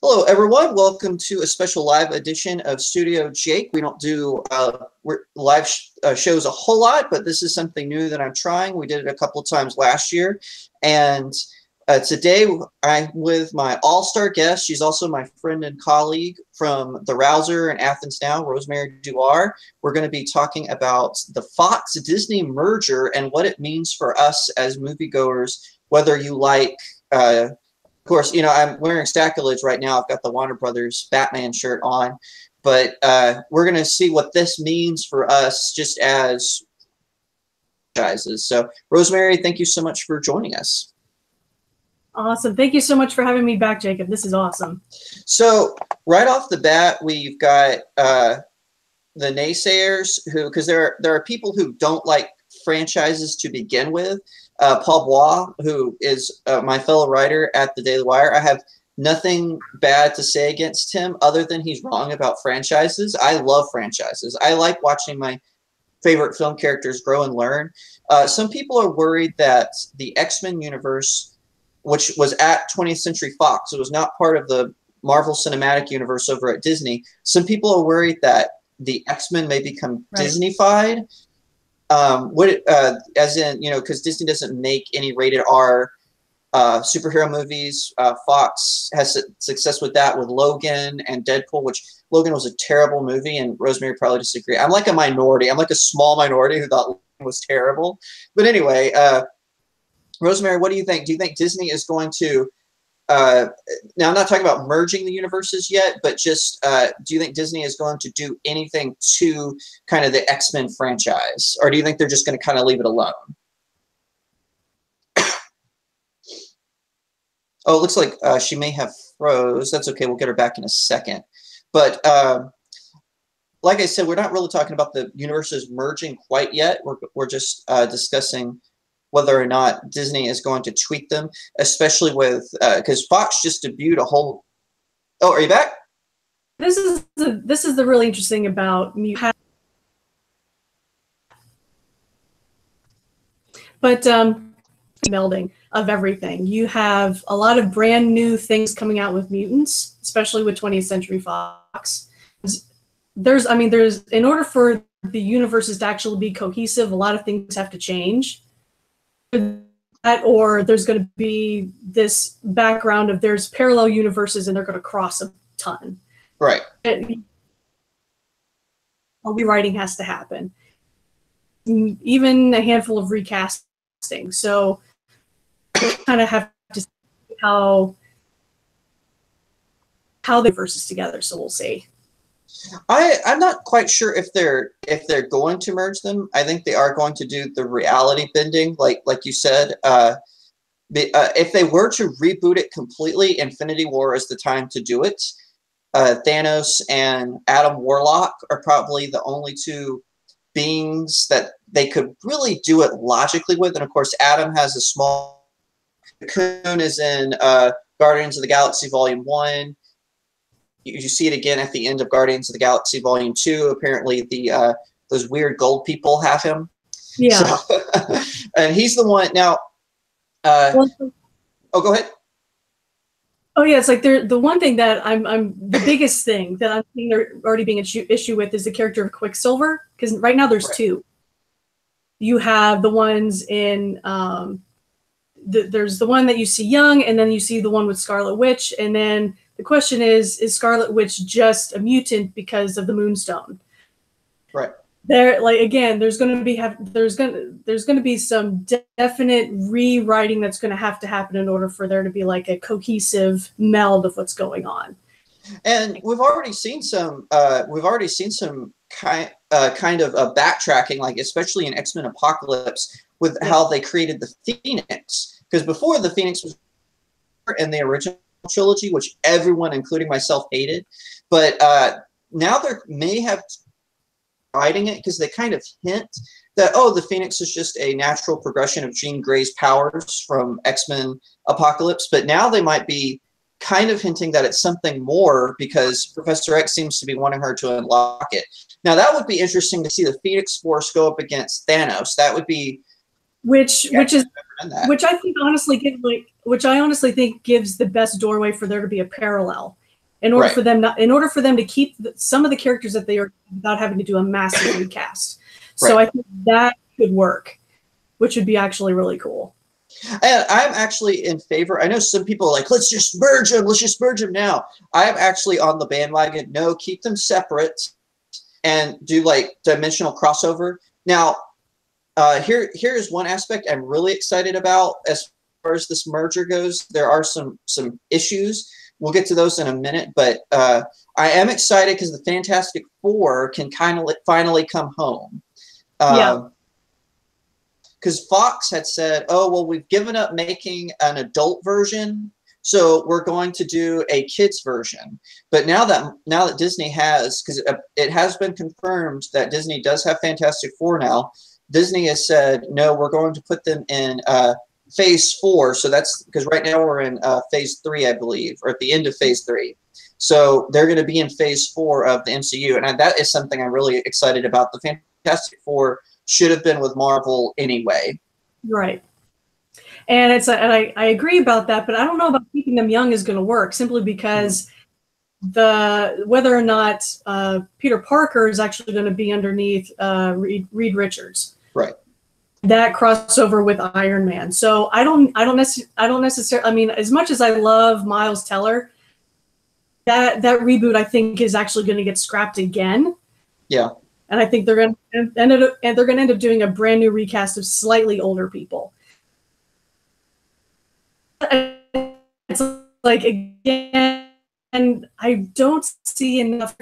Hello, everyone. Welcome to a special live edition of Studio Jake. We don't do live shows a whole lot, but this is something new that I'm trying. We did it a couple of times last year. And today I'm with my all-star guest. She's also my friend and colleague from the Rouser in Athens now, Rosemary Duar. We're going to be talking about the Fox-Disney merger and what it means for us as moviegoers, whether you like of course, you know, I'm wearing sacrilege right now. I've got the Warner Brothers Batman shirt on, but we're going to see what this means for us just as franchises. So, Rosemary, thank you so much for joining us. Awesome. Thank you so much for having me back, Jacob. This is awesome. So, right off the bat, we've got the naysayers who, because there are people who don't like franchises to begin with. Paul Bois, who is my fellow writer at the Daily Wire. I have nothing bad to say against him other than he's wrong about franchises. I love franchises. I like watching my favorite film characters grow and learn. Some people are worried that the X-Men universe, which was at 20th Century Fox, it was not part of the Marvel Cinematic Universe over at Disney. Some people are worried that the X-Men may become Disney-fied. As in, you know, because Disney doesn't make any rated R superhero movies. Fox has success with that with Logan and Deadpool, which Logan was a terrible movie, and Rosemary probably disagree. I'm like a minority. I'm like a small minority who thought Logan was terrible. But anyway, Rosemary, what do you think? Do you think Disney is going to now, I'm not talking about merging the universes yet, but just do you think Disney is going to do anything to kind of the X-Men franchise? Or do you think they're just going to kind of leave it alone? Oh, it looks like she may have froze. That's okay. We'll get her back in a second. But like I said, we're not really talking about the universes merging quite yet. We're just discussing whether or not Disney is going to tweak them, especially with because Fox just debuted a whole. Oh, are you back? This is the really interesting about but melding of everything. You have a lot of brand new things coming out with mutants, especially with 20th Century Fox. There's in order for the universes to actually be cohesive, a lot of things have to change. Or there's going to be this background of there's parallel universes and they're going to cross a ton. Right. Rewriting has to happen. Even a handful of recasting. So kind of have to see how they versus together. So we'll see. I'm not quite sure if they're going to merge them. I think they are going to do the reality bending, like you said. If they were to reboot it completely, Infinity War is the time to do it. Thanos and Adam Warlock are probably the only two beings that they could really do it logically with. And of course, Adam has a small. Cocoon is in Guardians of the Galaxy Volume 1. You see it again at the end of Guardians of the Galaxy Volume 2. Apparently, those weird gold people have him. Yeah. So, and he's the one now. Oh, go ahead. Oh yeah, it's like the one thing that I'm the biggest thing that I'm seeing they're already being issue with is the character of Quicksilver, because right now there's two. You have the ones in there's the one that you see young, and then you see the one with Scarlet Witch, and then the question is Scarlet Witch just a mutant because of the Moonstone? Right. There, like again, there's going to be some definite rewriting that's going to have to happen in order for there to be like a cohesive meld of what's going on. And we've already seen some. Kind of backtracking, like especially in X-Men Apocalypse, with how they created the Phoenix. Because before the Phoenix was in the original trilogy, which everyone, including myself, hated, but now they may have writing it because they kind of hint that the Phoenix is just a natural progression of Jean Grey's powers from X-Men Apocalypse, but now they might be kind of hinting that it's something more because Professor X seems to be wanting her to unlock it. Now that would be interesting to see the Phoenix Force go up against Thanos. That would be which I honestly think gives the best doorway for there to be a parallel in order Right. for them to keep some of the characters that they are without having to do a massive recast. So Right. I think that could work, which would be actually really cool. And I'm actually in favor. I know some people are like, let's just merge them. Let's just merge them now. I am actually on the bandwagon. No, keep them separate and do like dimensional crossover. Now, here's one aspect I'm really excited about as far as this merger goes. There are some issues. We'll get to those in a minute, but I am excited because the Fantastic Four can kind of finally come home. Yeah. Because Fox had said, oh, well, we've given up making an adult version, so we're going to do a kids version. But now that Disney has, because it has been confirmed that Disney does have Fantastic Four now, Disney has said, no, we're going to put them in phase 4. So that's because right now we're in phase 3, I believe, or at the end of phase 3. So they're going to be in phase 4 of the MCU. And that is something I'm really excited about. The Fantastic Four should have been with Marvel anyway. Right. And I agree about that, but I don't know about keeping them young is going to work simply because whether or not Peter Parker is actually going to be underneath Reed Richards. Right. That crossover with Iron Man. So I don't necessarily. I mean, as much as I love Miles Teller, that reboot I think is actually going to get scrapped again. Yeah. And I think they're going to end up doing a brand new recast of slightly older people. It's like, again, and I don't see enough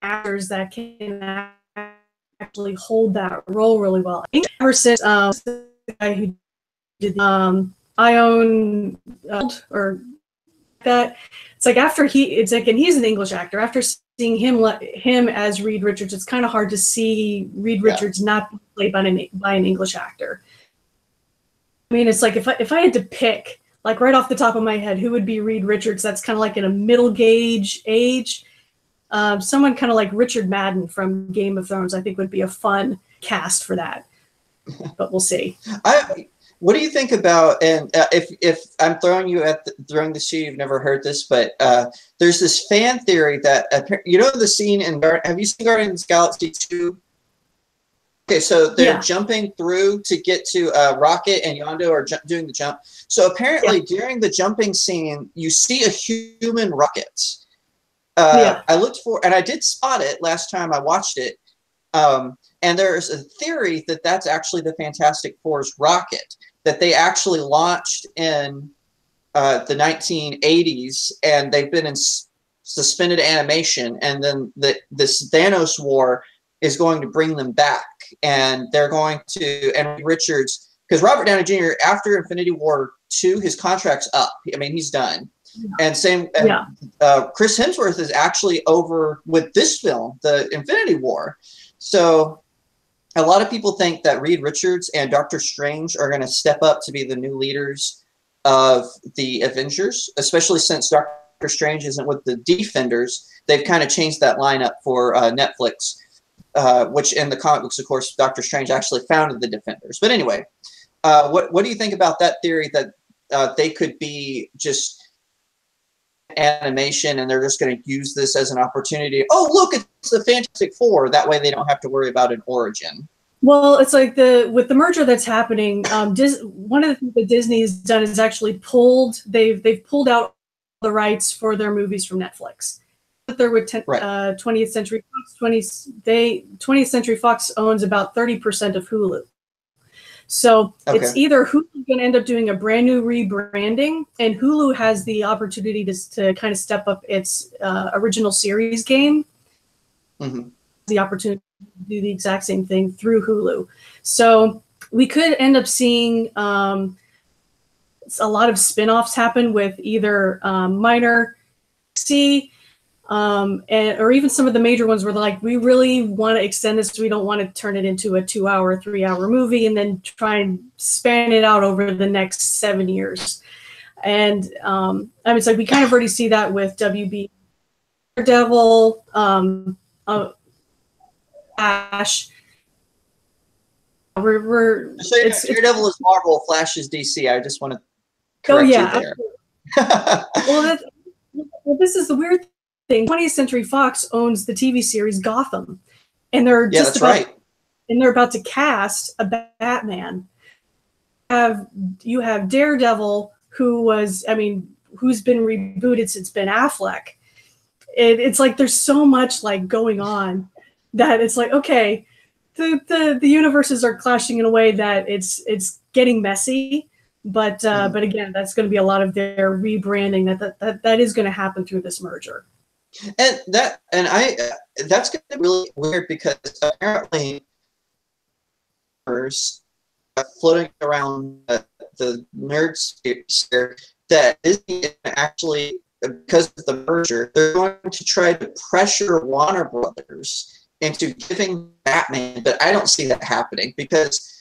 actors that can actually hold that role really well. Ever since the guy who did Ion or that, it's like and he's an English actor. After seeing him as Reed Richards, it's kind of hard to see Reed Richards not be played by an English actor. I mean, it's like if I had to pick, like right off the top of my head, who would be Reed Richards? That's kind of like in a middle gauge age. Someone kind of like Richard Madden from Game of Thrones, I think would be a fun cast for that. But we'll see. What do you think about, and if I'm throwing this to you, you've never heard this, but there's this fan theory that, you know the scene in, have you seen Guardians of the Galaxy 2? Okay, so they're jumping through to get to Rocket and Yondu are doing the jump. So apparently during the jumping scene, you see a human Rocket. I looked for, and I did spot it last time I watched it. And there's a theory that that's actually the Fantastic Four's rocket that they actually launched in the 1980s, and they've been in suspended animation. And then this Thanos war is going to bring them back, and they're going to, and Richards, because Robert Downey Jr. after Infinity War 2, his contract's up. I mean, he's done. And same, Chris Hemsworth is actually over with this film, the Infinity War. So a lot of people think that Reed Richards and Doctor Strange are going to step up to be the new leaders of the Avengers, especially since Doctor Strange isn't with the Defenders. They've kind of changed that lineup for Netflix, which in the comic books, of course, Doctor Strange actually founded the Defenders. But anyway, what do you think about that theory that they could be just animation and they're just going to use this as an opportunity? Oh, look, it's the Fantastic Four. That way they don't have to worry about an origin. Well, it's like with the merger that's happening, one of the things that Disney's done is actually they've pulled out the rights for their movies from Netflix. They're with 20th Century Fox. 20th Century Fox owns about 30% of Hulu. So it's either Hulu's going to end up doing a brand new rebranding, and Hulu has the opportunity to kind of step up its original series game. The opportunity to do the exact same thing through Hulu. So we could end up seeing a lot of spin-offs happen with either minor or even some of the major ones where they're like, we really want to extend this. We don't want to turn it into a 2-hour, 3-hour movie and then try and span it out over the next 7 years. And I mean, it's like we kind of already see that with WB, Daredevil, Flash. Daredevil is Marvel, Flash is DC. I just want to correct you there. Well, Well, this is the weird thing. 20th Century Fox owns the TV series Gotham, and they're that's right. And they're about to cast a Batman. You have Daredevil, who's been rebooted since Ben Affleck. It's like there's so much like going on that it's like, okay, the universes are clashing in a way that it's getting messy. But again, that's going to be a lot of their rebranding that is going to happen through this merger. And that's going to be really weird because apparently floating around the nerd sphere that Disney actually, because of the merger, they're going to try to pressure Warner Brothers into giving Batman, but I don't see that happening because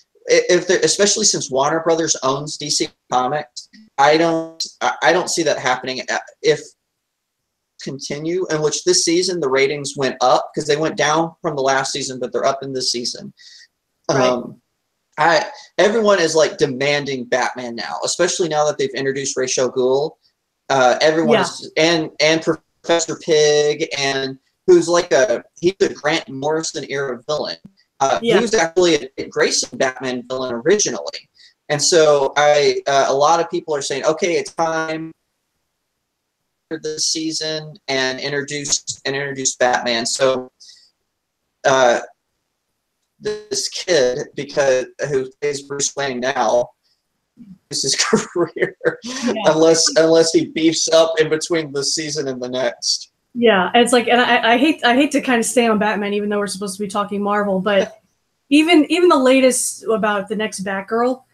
especially since Warner Brothers owns DC Comics, I don't see that happening. If continue, in which this season the ratings went up because they went down from the last season, but they're up in this season. Right. Everyone is like demanding Batman now, especially now that they've introduced Ra's al Ghul. Everyone is, and Professor Pig, and who's like he's a Grant Morrison era villain. He was actually a Grayson Batman villain originally, and so a lot of people are saying, okay, it's time for this season and introduce Batman. So this kid, who plays Bruce Wayne now, is his career unless he beefs up in between this season and the next. Yeah, it's like, and I hate to kind of stay on Batman, even though we're supposed to be talking Marvel, but even the latest about the next Batgirl,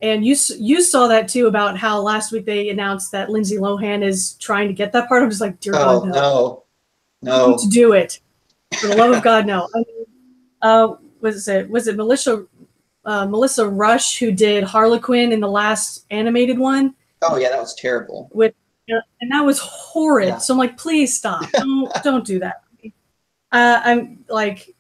and you saw that too about how last week they announced that Lindsay Lohan is trying to get that part. I'm just like, dear God, no. You need to do it, for the love of God, no. I mean, was it Melissa Rush who did Harlequin in the last animated one? Oh yeah, that was terrible. And that was horrid. Yeah. So I'm like, please stop. Don't do that. I'm like,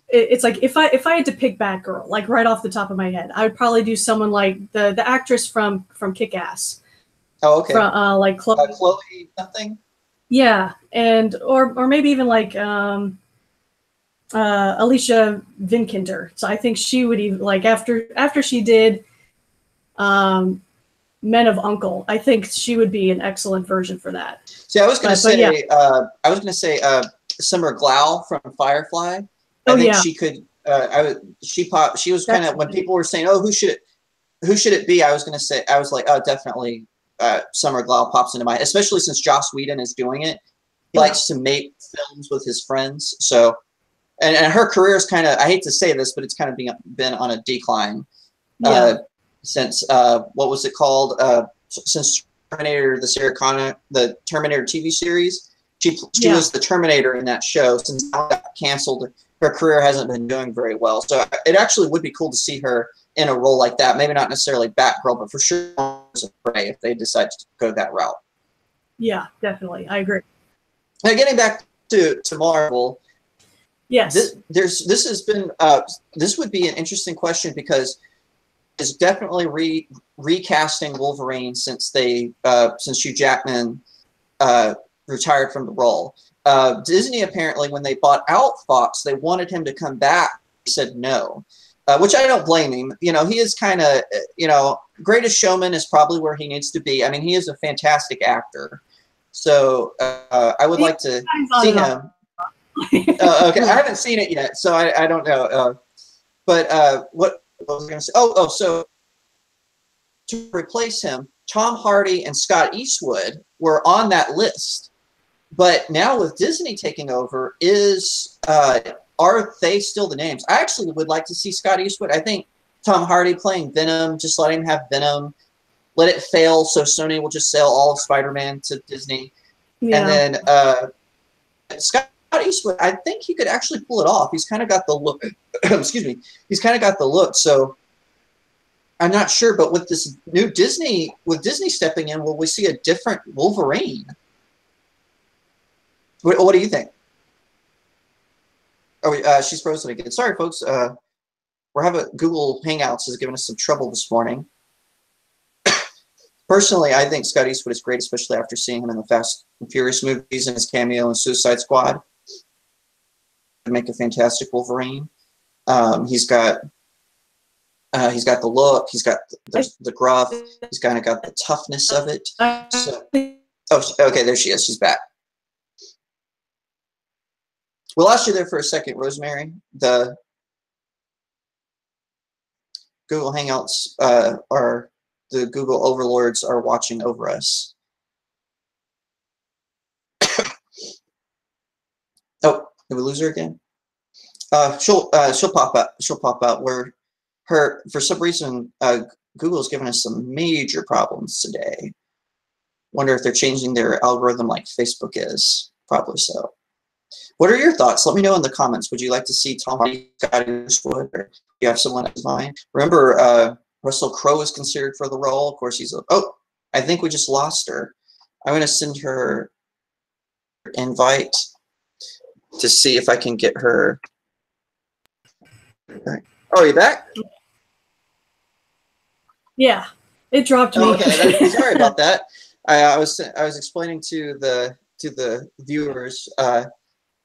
it's like if I had to pick Batgirl, like right off the top of my head, I would probably do someone like the actress from Kick-Ass. Oh, okay. From, like Chloe something. Yeah, and or maybe even like Alicia Vikander. So I think she would even like after she did Men of Uncle, I think she would be an excellent version for that. See, I was going to say Summer Glau from Firefly. I think she could. She was kind of, when people were saying, "Oh, who should it be?" I was like, "Oh, definitely Summer Glau pops into mind," especially since Joss Whedon is doing it. He likes to make films with his friends, so and her career is kind of, I hate to say this, but it's kind of been on a decline. Since what was it called? Since Terminator, the Terminator TV series, she was the Terminator in that show. Since that got canceled, her career hasn't been doing very well. So it actually would be cool to see her in a role like that. Maybe not necessarily Batgirl, but for sure Prey if they decide to go that route. Yeah, definitely, I agree. Now, getting back to Marvel. Yes, this would be an interesting question because is definitely recasting Wolverine since Hugh Jackman retired from the role. Disney apparently, when they bought out Fox, they wanted him to come back. He said no, which I don't blame him. You know, he is kind of, Greatest Showman is probably where he needs to be. I mean, he is a fantastic actor. So I would like to see him. Okay, I haven't seen it yet, so I don't know. But what was I going to say? So to replace him, Tom Hardy and Scott Eastwood were on that list. But now with Disney taking over, are they still the names? I actually would like to see Scott Eastwood. I think Tom Hardy playing Venom, just let him have Venom, let it fail, so Sony will just sell all of Spider-Man to Disney. Yeah. And then Scott Eastwood, I think he could actually pull it off. He's kind of got the look. Excuse me. He's kind of got the look. So I'm not sure, but with this new Disney stepping in, will we see a different Wolverine? What do you think? Oh, she's frozen again. Sorry, folks. We're having Google Hangouts is giving us some trouble this morning. personally, I think Scott Eastwood is great, especially after seeing him in the Fast and Furious movies and his cameo in Suicide Squad. Make a fantastic Wolverine. He's got the look. He's got the gruff. He's kind of got the toughness of it. So, oh, okay, there she is. She's back. We lost you there for a second, Rosemary. The Google Hangouts the Google overlords are watching over us. Oh, did we lose her again? She'll pop up. She'll pop out. Where for some reason Google's given us some major problems today. Wonder if they're changing their algorithm like Facebook is. Probably so. What are your thoughts? Let me know in the comments. Would you like to see Tom Hardy, Scott Eastwood, or do you have someone in mind? Remember, Russell Crowe is considered for the role. Of course, oh, I think we just lost her. I'm going to send her an invite to see if I can get her. Oh, are you back? Yeah, it dropped me. Okay, sorry about that. I was explaining to the viewers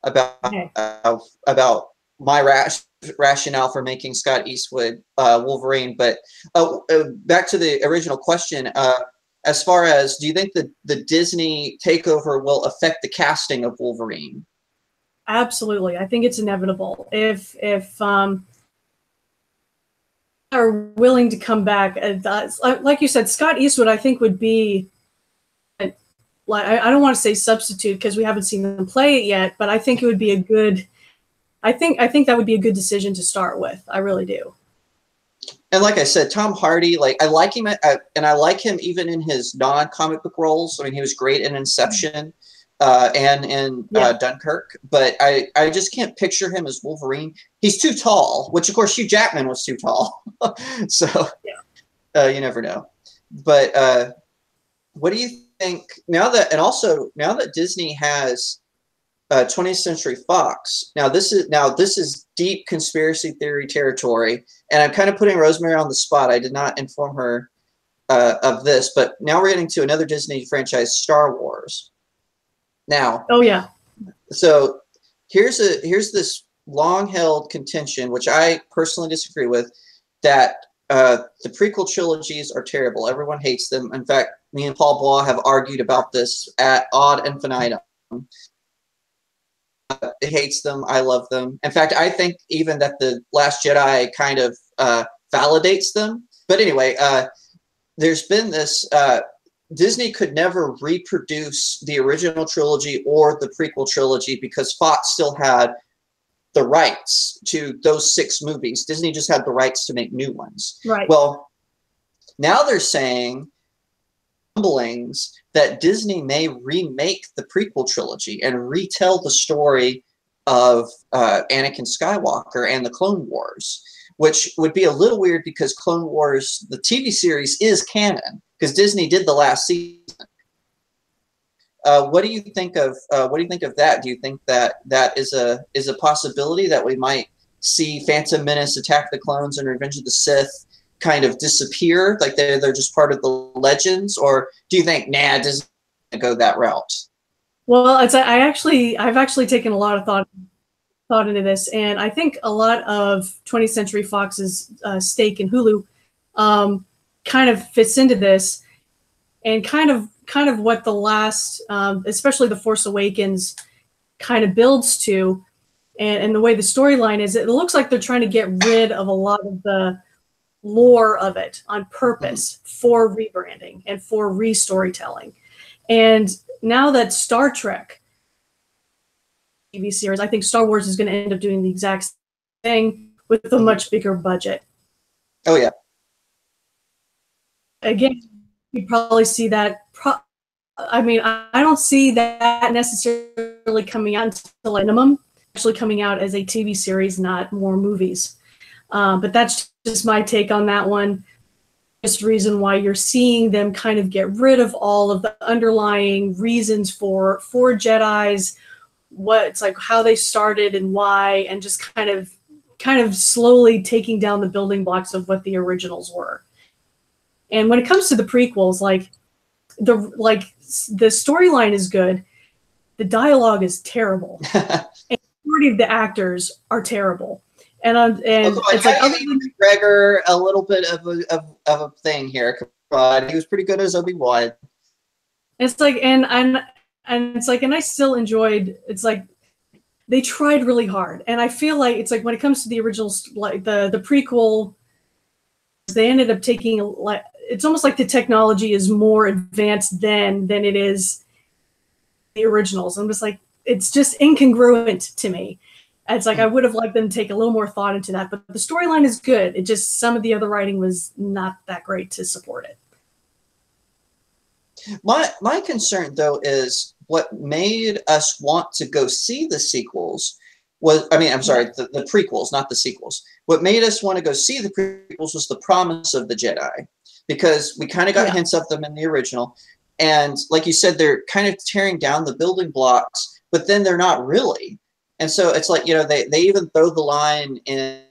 about my rationale for making Scott Eastwood Wolverine, but back to the original question. As far as, do you think the Disney takeover will affect the casting of Wolverine? Absolutely, I think it's inevitable. If are willing to come back, like you said, Scott Eastwood, I think would be. Like, I don't want to say substitute because we haven't seen them play it yet, but I think it would be a good. I think that would be a good decision to start with. I really do. And like I said, Tom Hardy, like I like him, and I like him even in his non-comic book roles. I mean, he was great in Inception and in Dunkirk, but I just can't picture him as Wolverine. He's too tall, which of course Hugh Jackman was too tall, so you never know. But what do you think now that Disney has 20th Century Fox? Now this is deep conspiracy theory territory, and I'm kind of putting Rosemary on the spot. I did not inform her of this, but now we're getting to another Disney franchise, Star Wars. Now, oh yeah. So here's this long-held contention, which I personally disagree with, that the prequel trilogies are terrible. Everyone hates them. In fact, me and Paul Bois have argued about this ad infinitum. It hates them. I love them. In fact, I think even that The Last Jedi kind of validates them. But anyway, there's been this. Disney could never reproduce the original trilogy or the prequel trilogy because Fox still had the rights to those 6 movies. Disney just had the rights to make new ones. Right. Well, now they're saying rumblings that Disney may remake the prequel trilogy and retell the story of Anakin Skywalker and the Clone Wars, which would be a little weird because Clone Wars, the TV series, is canon because Disney did the last season. What do you think of that? Do you think that is a possibility that we might see Phantom Menace, Attack the Clones, and Revenge of the Sith kind of disappear, like they're just part of the legends, or do you think Disney go that route? Well, I've actually taken a lot of thought into this, and I think a lot of 20th Century Fox's stake in Hulu kind of fits into this, and kind of what the last, especially The Force Awakens, kind of builds to, and the way the storyline is. It looks like they're trying to get rid of a lot of the lore of it on purpose for rebranding and for re-storytelling. And now that Star Trek TV series, I think Star Wars is going to end up doing the exact thing with a much bigger budget. Oh yeah. Again, you probably see that. I mean, I don't see that necessarily coming out until minimum, actually coming out as a TV series, not more movies. But that's just my take on that one. Just reason why you're seeing them kind of get rid of all of the underlying reasons for Jedis, what it's like, how they started and why, and just kind of slowly taking down the building blocks of what the originals were. And when it comes to the prequels, the storyline is good, the dialogue is terrible, and the majority of the actors are terrible. And it's like McGregor a little bit of a thing here. He was pretty good as Obi-Wan. It's like and it's like, and I still enjoyed. It's like they tried really hard, and I feel like it's like when it comes to the originals, like the prequel, they ended up taking like, it's almost like the technology is more advanced than it is the originals. I'm just like, it's just incongruent to me. It's like I would have liked them to take a little more thought into that, but the storyline is good. It just, some of the other writing was not that great to support it. My concern though is what made us want to go see the sequels was, I mean, I'm sorry, the prequels, not the sequels. What made us want to go see the prequels was the promise of the Jedi, because we kind of got hints of them in the original. And like you said, they're kind of tearing down the building blocks, but then they're not really. And so it's like, you know, they even throw the line in,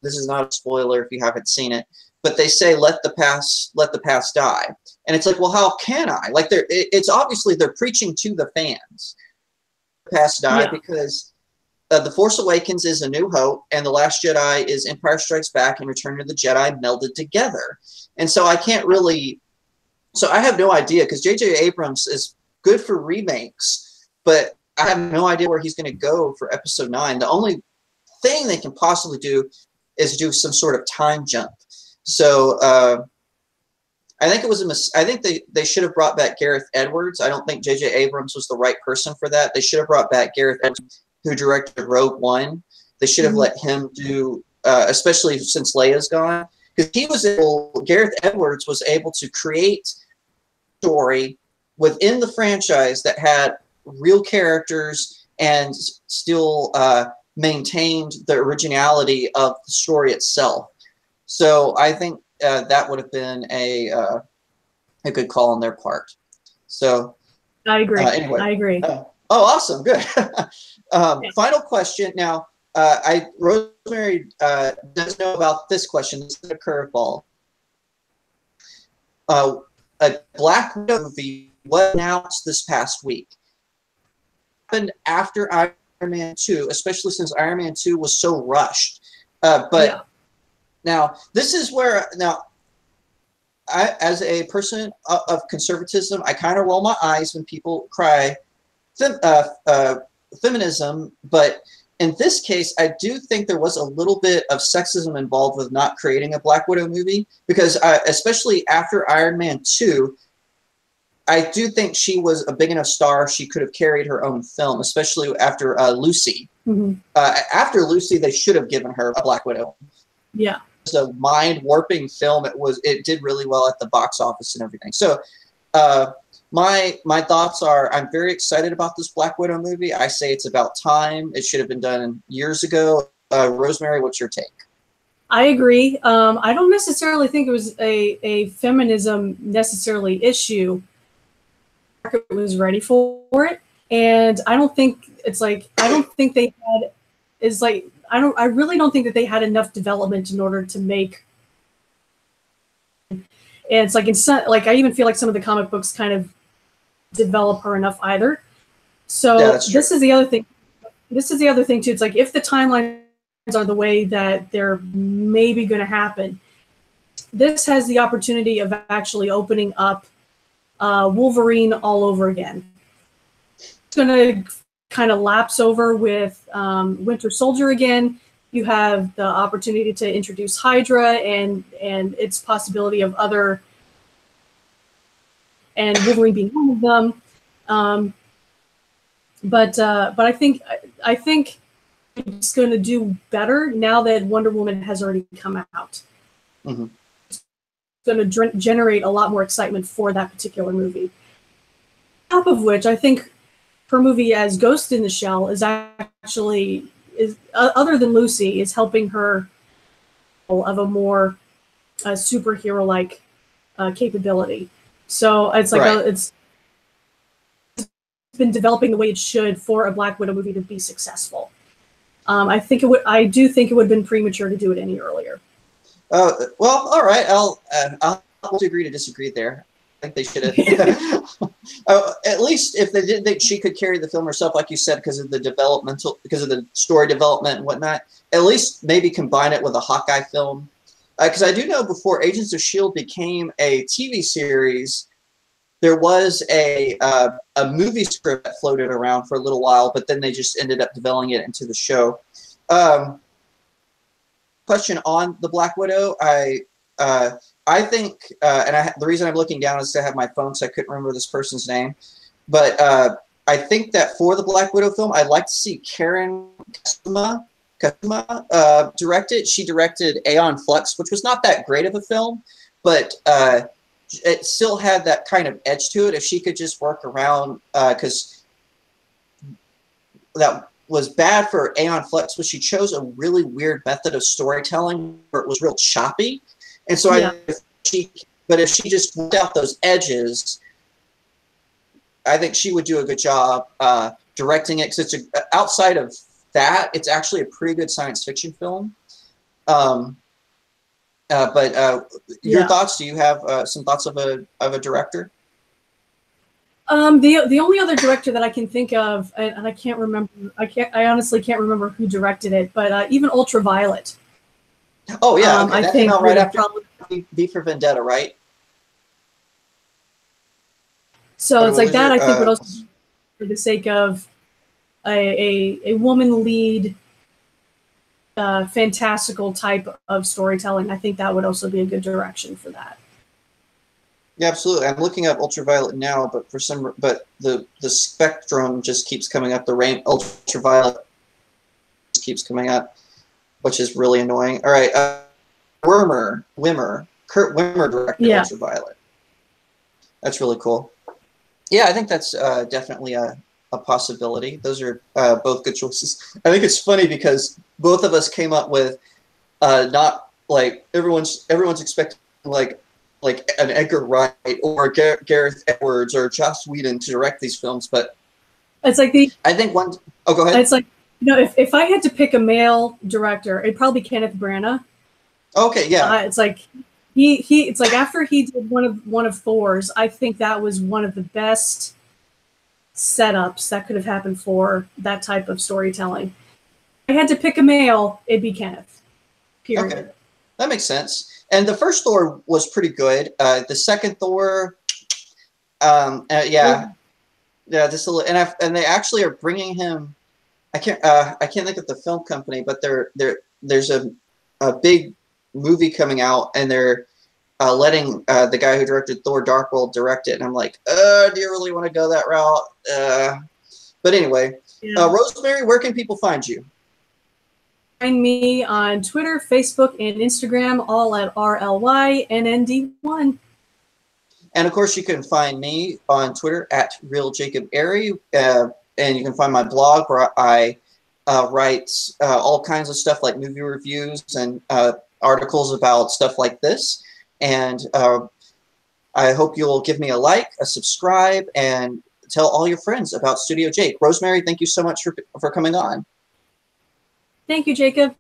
this is not a spoiler if you haven't seen it, but they say, let the past die. And it's like, well, how can I? Like, it's obviously they're preaching to the fans. Past die, because The Force Awakens is A New Hope, and The Last Jedi is Empire Strikes Back and Return of the Jedi melded together. And so I can't really, so I have no idea, because J.J. Abrams is good for remakes, but I have no idea where he's going to go for Episode 9. The only thing they can possibly do is do some sort of time jump. So I think it was I think they should have brought back Gareth Edwards. I don't think J.J. Abrams was the right person for that. They should have brought back Gareth Edwards, who directed Rogue One. They should have let him do, especially since Leia's gone, because Gareth Edwards was able to create a story within the franchise that had real characters and still maintained the originality of the story itself. So I think that would have been a good call on their part. So I agree. Anyway, I agree. Oh, awesome. Good. Final question. Now, Rosemary does know about this question. This is a curveball. A Black Widow movie was announced this past week. Happened after Iron Man 2, especially since Iron Man 2 was so rushed. Now, this is where, I, as a person of conservatism, I kind of roll my eyes when people cry feminism, but in this case, I do think there was a little bit of sexism involved with not creating a Black Widow movie, because especially after Iron Man 2, I do think she was a big enough star she could have carried her own film, especially after Lucy. After Lucy, they should have given her a Black Widow. Yeah. It's a mind-warping film. It did really well at the box office and everything. So my thoughts are, I'm very excited about this Black Widow movie. I say it's about time. It should have been done years ago. Rosemary, what's your take? I agree. I don't necessarily think it was a feminism necessarily issue. The market was ready for it, and I don't think it's like, I don't think they had, it's like, I really don't think that they had enough development in order to make. And it's like, in some, like, I even feel like some of the comic books kind of develop her enough either. So this is the other thing. This is the other thing too. It's like, if the timelines are the way that they're maybe going to happen, this has the opportunity of actually opening up Wolverine all over again. It's going to kind of lapse over with Winter Soldier again. You have the opportunity to introduce Hydra and its possibility of other, and Wolverine being one of them. But I think it's going to do better now that Wonder Woman has already come out. It's going to generate a lot more excitement for that particular movie. On top of which, I think her movie as Ghost in the Shell is actually, other than Lucy, is helping her of a more superhero-like capability. So it's like it's been developing the way it should for a Black Widow movie to be successful. I do think it would have been premature to do it any earlier. Well, all right. I'll agree to disagree there. I think they should have. At least if they didn't think she could carry the film herself, like you said, because of the story development and whatnot. At least maybe combine it with a Hawkeye film, because I do know before Agents of Shield became a TV series, there was a movie script that floated around for a little while, but then they just ended up developing it into the show. Question on the Black Widow. I think, the reason I'm looking down is to have my phone, so I couldn't remember this person's name. But I think that for the Black Widow film, I'd like to see Karen Kasuma direct it. She directed Aeon Flux, which was not that great of a film, but it still had that kind of edge to it. If she could just work around, because that was bad for Aeon Flux, was she chose a really weird method of storytelling where it was real choppy. And so if she just worked out those edges, I think she would do a good job directing it, because outside of that, it's actually a pretty good science fiction film. Your thoughts? Do you have some thoughts of a director? The only other director that I can think of, and I can't remember, I honestly can't remember who directed it, but even Ultraviolet. Oh yeah, okay. I That think came out right after V for Vendetta, right? So it's like that. I think would also, for the sake of a woman lead, fantastical type of storytelling, I think that would also be a good direction for that. Yeah, absolutely. I'm looking up Ultraviolet now, but the spectrum just keeps coming up. The Ultraviolet keeps coming up, which is really annoying. All right, Kurt Wimmer directed Ultraviolet. That's really cool. Yeah, I think that's definitely a possibility. Those are both good choices. I think it's funny because both of us came up with not like everyone's expecting like an Edgar Wright or Gareth Edwards or Joss Whedon to direct these films, but it's like Oh, go ahead. It's like, if I had to pick a male director, it'd probably be Kenneth Branagh. Okay, yeah. It's like it's like after he did one of Thor's, I think that was one of the best setups that could have happened for that type of storytelling. If I had to pick a male, it'd be Kenneth. Period. Okay. That makes sense. And the first Thor was pretty good. The second Thor, just a little. And they actually are bringing him. I can't think of the film company, but there's a big movie coming out, and they're letting the guy who directed Thor: Dark World direct it. And I'm like, do you really want to go that route? But anyway, Rosemary, where can people find you? Find me on Twitter, Facebook, and Instagram, all at RLYNND1. And of course, you can find me on Twitter at RealJakeAry, and you can find my blog where I write all kinds of stuff like movie reviews and articles about stuff like this. And I hope you'll give me a like, a subscribe, and tell all your friends about Studio Jake. Rosemary, thank you so much for coming on. Thank you, Jacob.